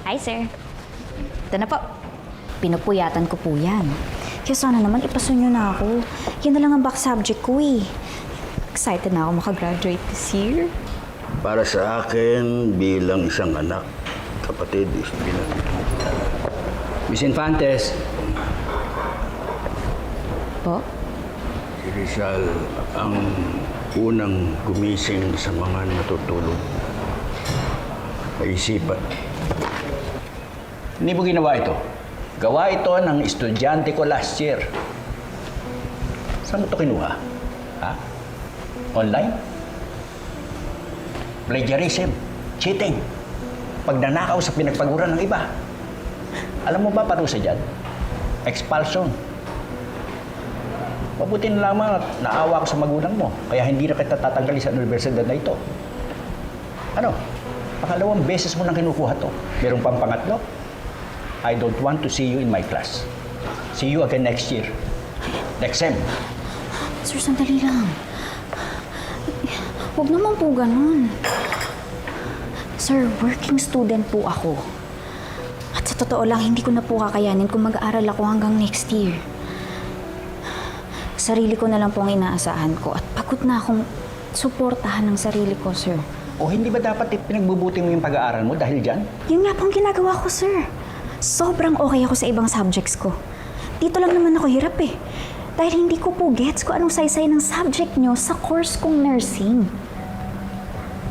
Hi, sir. Ito na po. Pinupuyatan ko po yan. Kaya sana naman ipaso nyo na ako. Yan na lang ang back subject ko eh. Excited na ako makagraduate this year. Para sa akin, bilang isang anak, kapatid, bilang... Miss Infantes, Po? Si Rizal ang unang gumising sa mga natutulog. Naisipan. hindi mo ginawa ito. Gawa ito ng estudyante ko last year. Saan mo ito kinuha? Ha? Online? Plagiarism, cheating, pagnanakaw sa pinagpaguran ng iba. Alam mo ba parusa dyan? Expulsion. Mabuti na lamang at naawa ko sa magulang mo, kaya hindi na kita tatanggalin sa universidad na ito. Ano? Pangalawang beses mo nang kinukuha to. Merong pang pangatlo? I don't want to see you in my class. See you again next year. Next sem. Sir, sandali lang. Huwag naman po ganun. Sir, working student po ako. At sa totoo lang, hindi ko na po kakayanin kung mag-aaral ako hanggang next year. Sarili ko na lang po ang inaasahan ko at pagod na akong suportahan ng sarili ko, sir. O hindi ba dapat pinagbubuti mo yung pag-aaral mo dahil dyan? Yun nga pong ginagawa ko, sir. Sobrang okay ako sa ibang subjects ko. Dito lang naman ako hirap eh. Dahil hindi ko po gets kung anong saysay ng subject nyo sa course kong nursing.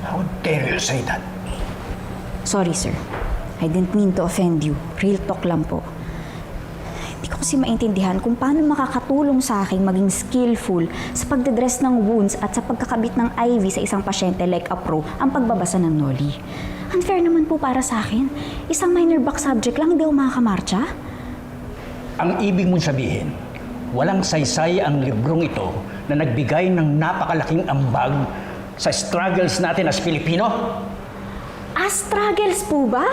How dare you say that? Sorry, sir. I didn't mean to offend you. Real talk lang po. Hindi ko kasi maintindihan kung paano makakatulong sa akin maging skillful sa pagdedress ng wounds at sa pagkakabit ng IV sa isang pasyente like a pro ang pagbabasa ng noli. Unfair naman po para sa akin. Isang minor back subject lang, hindi ako makakamarcha. Ang ibig mong sabihin, walang saysay ang librong ito na nagbigay ng napakalaking ambag sa struggles natin as Pilipino? Struggles po ba?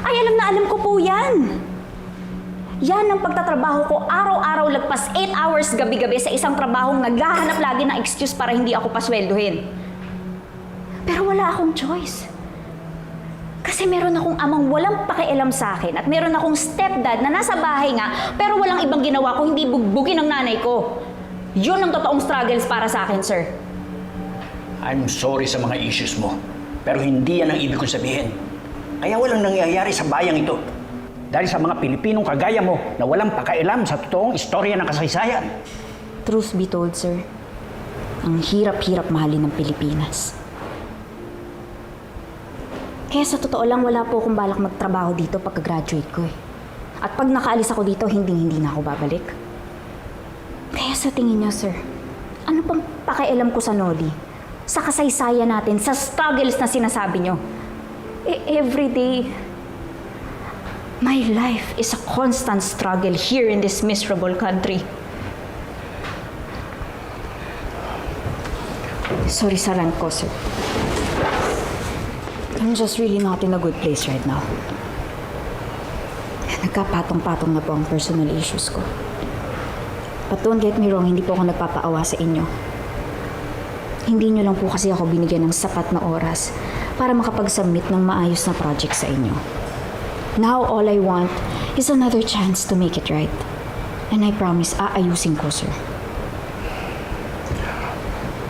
Ay, alam na alam ko po yan. Yan ang pagtatrabaho ko araw-araw lagpas 8 hours gabi-gabi sa isang trabahong naghahanap lagi ng excuse para hindi ako pasweldohin. Pero wala akong choice. Kasi meron akong amang walang pakialam sa akin at meron akong stepdad na nasa bahay nga pero walang ibang ginawa ko hindi bugbugin ng nanay ko. Yun ang totoong struggles para sa akin, sir. I'm sorry sa mga issues mo, pero hindi yan ang ibig kong sabihin. Kaya walang nangyayari sa bayang ito. Dahil sa mga Pilipinong kagaya mo na walang pakailam sa totoong istorya ng kasaysayan. Truth be told, sir, ang hirap-hirap mahalin ng Pilipinas. Kaya sa totoo lang, wala po akong balak magtrabaho dito pagka-graduate ko eh. At pag nakaalis ako dito, hindi na ako babalik. Kaya sa tingin niyo, sir, ano pang pakialam ko sa Noli? Sa kasaysayan natin, sa struggles na sinasabi niyo. Every day, my life is a constant struggle here in this miserable country. Sorry sa rant ko, sir. I'm just really not in a good place right now. Nagkapatong-patong na po ang personal issues ko. But don't get me wrong, hindi po ako nagpapaawa sa inyo. Hindi nyo lang po kasi ako binigyan ng sapat na oras para makapag-submit ng maayos na project sa inyo. Now, all I want is another chance to make it right. And I promise, aayusin ko, sir.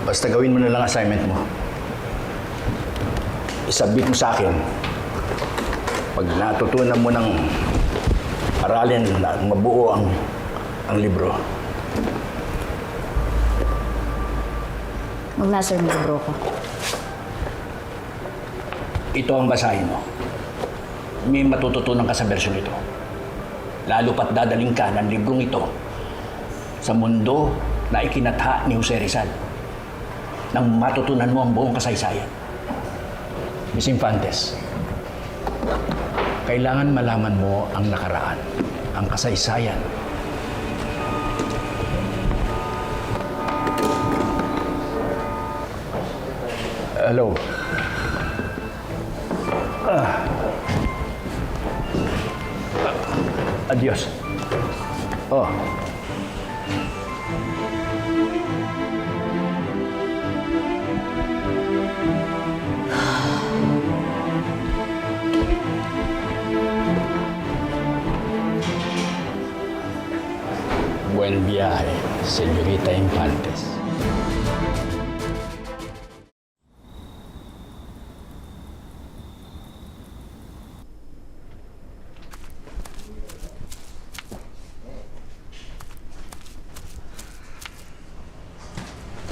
Basta gawin mo na lang assignment mo. Isubmit mo sa akin. Pag natutunan mo ng aralin na mabuo ang libro. Huwag na, sir, may libro ko. Ito ang basahin mo. May matututunan ka sa bersyon ito. Lalo pat dadaling ka ng librong ito sa mundo na ikinatha ni Jose Rizal nang matutunan mo ang buong kasaysayan. Miss Infantes, kailangan malaman mo ang nakaraan, ang kasaysayan. Hello. Adios. Oh. El Viaje, Señorita Infantes.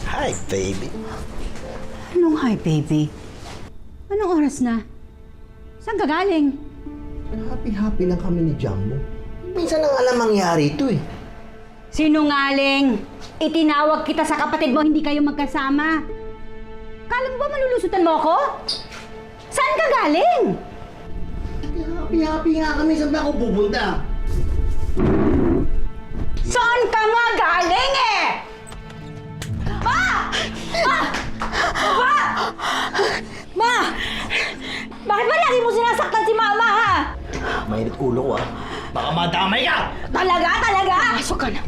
Hi, baby. Anong hi, baby? Anong oras na? Saan ka galing? Happy-happy lang kami ni Jumbo. Minsan lang alam mangyari ito eh. Sinungaling! Itinawag kita sa kapatid mo, hindi kayo magkasama. Kala mo ba malulusutan mo ako? Saan ka galing? Happy-happy nga kami. Saan ba ako pupunta? Saan ka nga galing eh? Ma! Ma! Bakit ba lagi mo sinasaktan si Mama, ha? Mainit ulo ko ah. Baka madamay ka! Talaga? Pumasok ka na.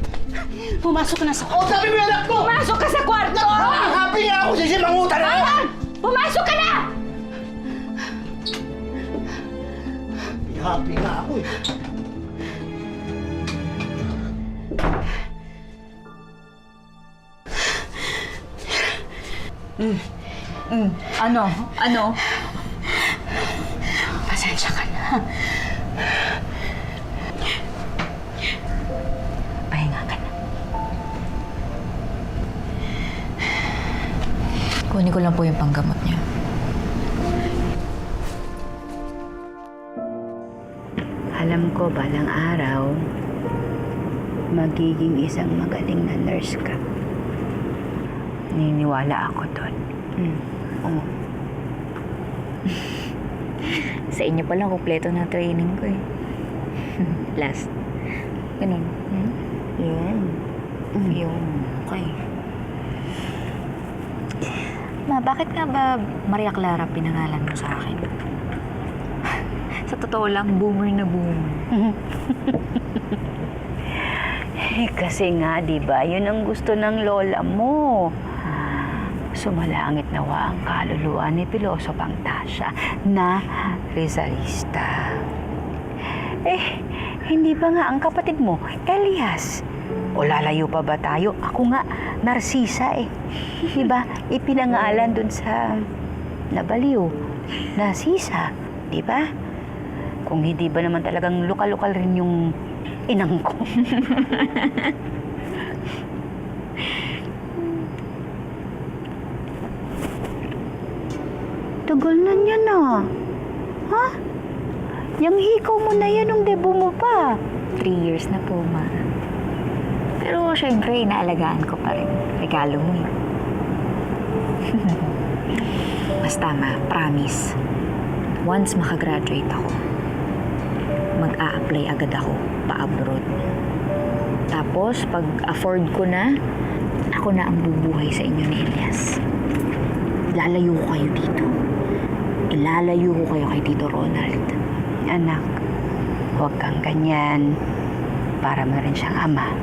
Pumasok ka na sa O, sabi mo yung anak ko! Pumasok ka sa kwarto! Happy nga ako sa mangutan na! Ayan! Pumasok ka na! Happy nga ako eh. Ano? Pasensya ka na. Pahinga ka na. Kunin ko lang po yung panggamot niya. Alam ko balang araw, magiging isang magaling na nurse ka. Naniniwala ako doon. Oo. Sa inyo pa lang, kumpleto na training ko eh. Last. Ganun. Yun. Yung, okay. Ma, bakit nga ba Maria Clara pinangalan mo sa akin? Sa totoo lang, boomer na boomer. Kasi nga, di ba, yun ang gusto ng lola mo. Sumalangit nawa ang kaluluwa ni Pilosopang Tasya na Rizalista. Hindi ba nga ang kapatid mo, Elias? O lalayo pa ba tayo? Ako nga, Narcisa eh. Di ba? Ipinangalan dun sa nabaliw, Narcisa. Di ba? Kung hindi ba naman talagang lokal-lokal rin yung inang ko. Tagal na niya na. Ha? Yang hikaw mo na yan nung debut mo pa. 3 years na po, ma. Pero syempre, inaalagaan ko pa rin. Regalo mo eh. Basta ma, promise. Once makagraduate ako, mag-a-apply agad ako pa-abroad. Tapos, pag afford ko na, ako na ang bubuhay sa inyo ni Elias. Lalayo ko kayo dito. Ilalayo ko kayo kay Tito Ronald. Anak, huwag kang ganyan. Para mo rin siyang ama.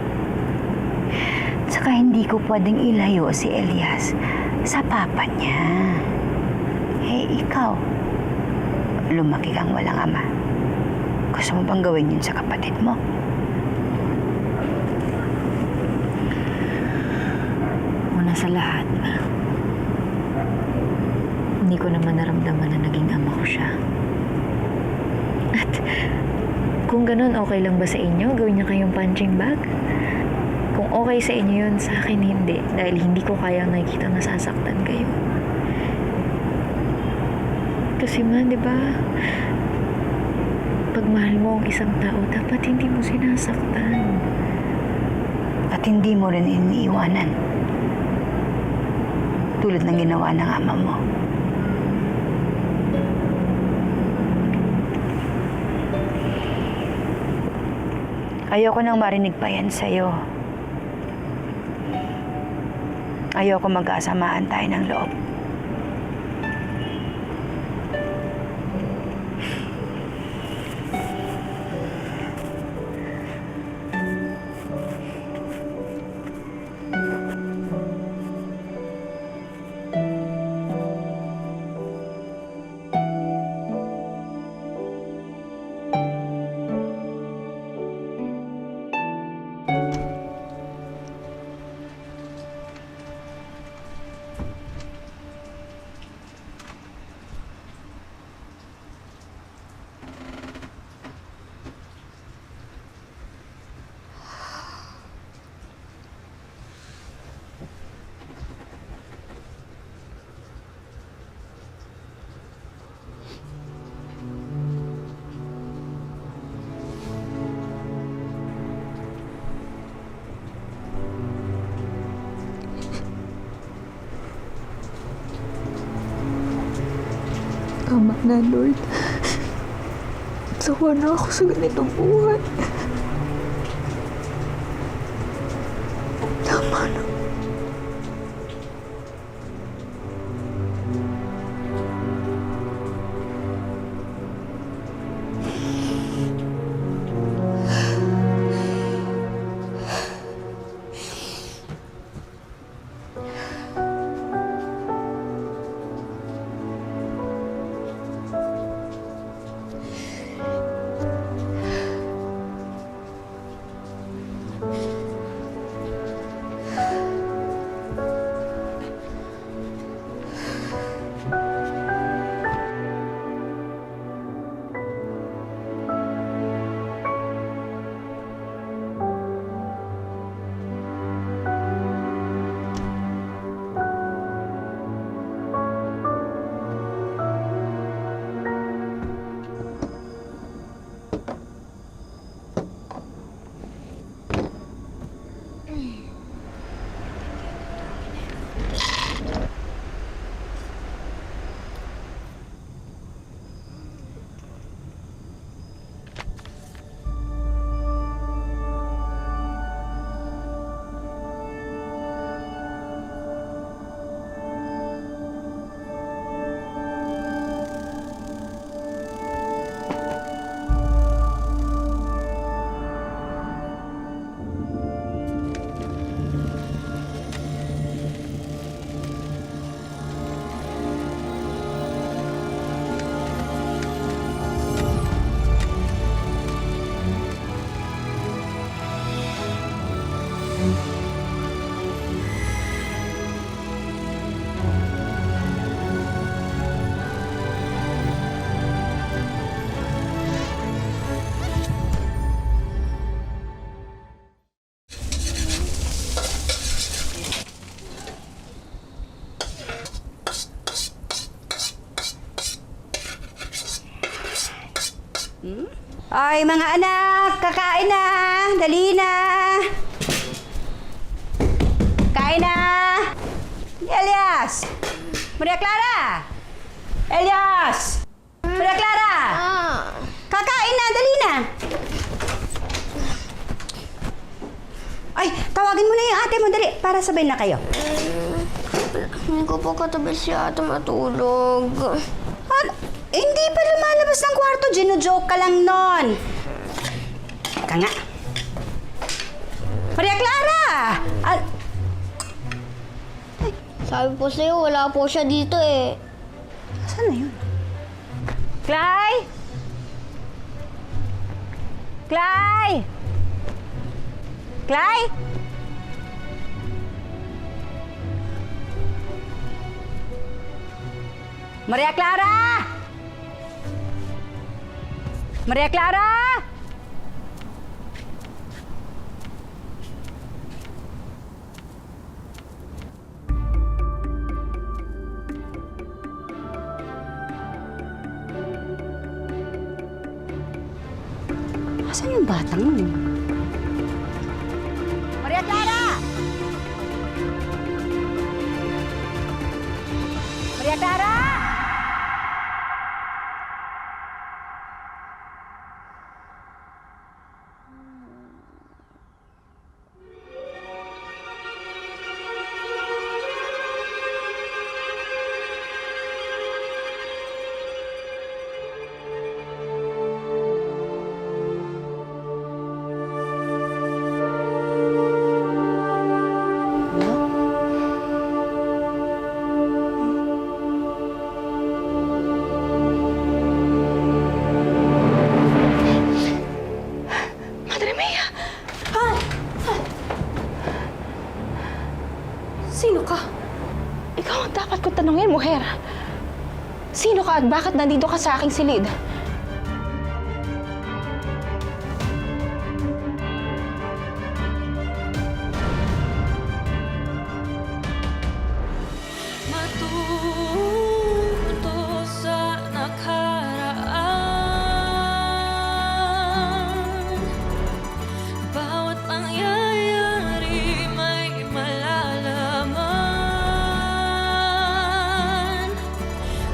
Saka hindi ko pwedeng ilayo si Elias sa papa niya. Ikaw, lumaki kang walang ama. Gusto mo bang gawin yun sa kapatid mo? Una sa lahat, ma, hindi ko naman naramdaman na naging ama ko siya. At kung ganun, okay lang ba sa inyo? Gawin niya kayong punching bag? Kung okay sa inyo yun, sa akin hindi. Dahil hindi ko kayang nakikita nasasaktan kayo. Kasi ma, di ba? Pag mahal mo ang isang tao, dapat hindi mo sinasaktan. At hindi mo rin iniiwanan. Tulad ng ginawa ng ama mo. Ayoko nang marinig pa yan sa'yo. Ayoko mag-asamaan tayo ng loob. Tama na, Lord. Sawa na ako sa ganitong buhay. Tama na. Ay, mga anak, kakain na. Dali na. Kain na. Elias. Maria Clara. Elias. Maria Clara. Kakain na, dali na. Ay, tawagin mo na yung ate mo, dali, para sabay na kayo. Hindi ko po katabi si ate matulog. Hindi pa lumalabas ng kwarto, gino-joke ka lang nun. Teka nga. Maria Clara! Sabi po sa'yo, wala po siya dito eh. Saan na yun? Clay! Clay! Clay! Maria Clara! Maria Clara! Asan yung batang yun? Maria Clara! Maria Clara! Sino ka? Ikaw ang dapat ko tanungin, mujer. Sino ka at bakit nandito ka sa aking silid? Matuto sa nakaraan. Bawat pangyayari may malalaman.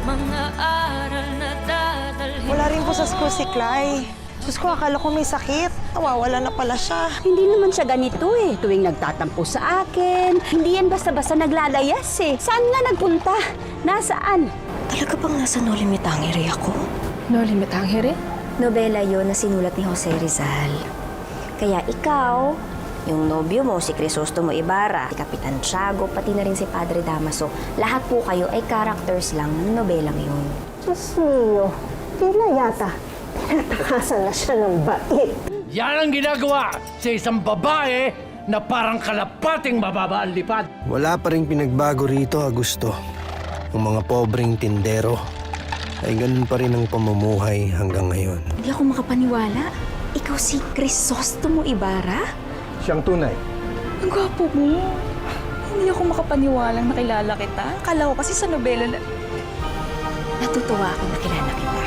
Mga mga aral na dadalhin Wala rin po sa school si Clay. Diyos ko, akala ko may sakit. Nawawala na pala siya. Hindi naman siya ganito eh. Tuwing nagtatampo sa akin. Hindi yan basta-basta naglalayas eh. Saan nga nagpunta? Nasaan? Talaga bang nasa No Limit Tangere ako? No limit Tangere? Nobela yon na sinulat ni Jose Rizal. Kaya ikaw, yung nobyo mo, si Crisostomo Ibarra, si Kapitan Tiago, pati na rin si Padre Damaso, lahat po kayo ay characters lang ng nobelang yun. Diyos mio, tila yata. Tinatakasan na siya ng bait. Yan ang ginagawa sa isang babae na parang kalapating mababa ang lipad. Wala pa rin pinagbago rito, Augusto. Ang mga pobreng tindero ay ganun pa rin ang pamumuhay hanggang ngayon. Hindi ako makapaniwala. Ikaw si Crisostomo Ibarra? Siyang tunay. Ang gwapo mo. Hindi ako makapaniwalang nakilala kita. Akala ko kasi sa nobela na... Natutuwa ako na kilala kita.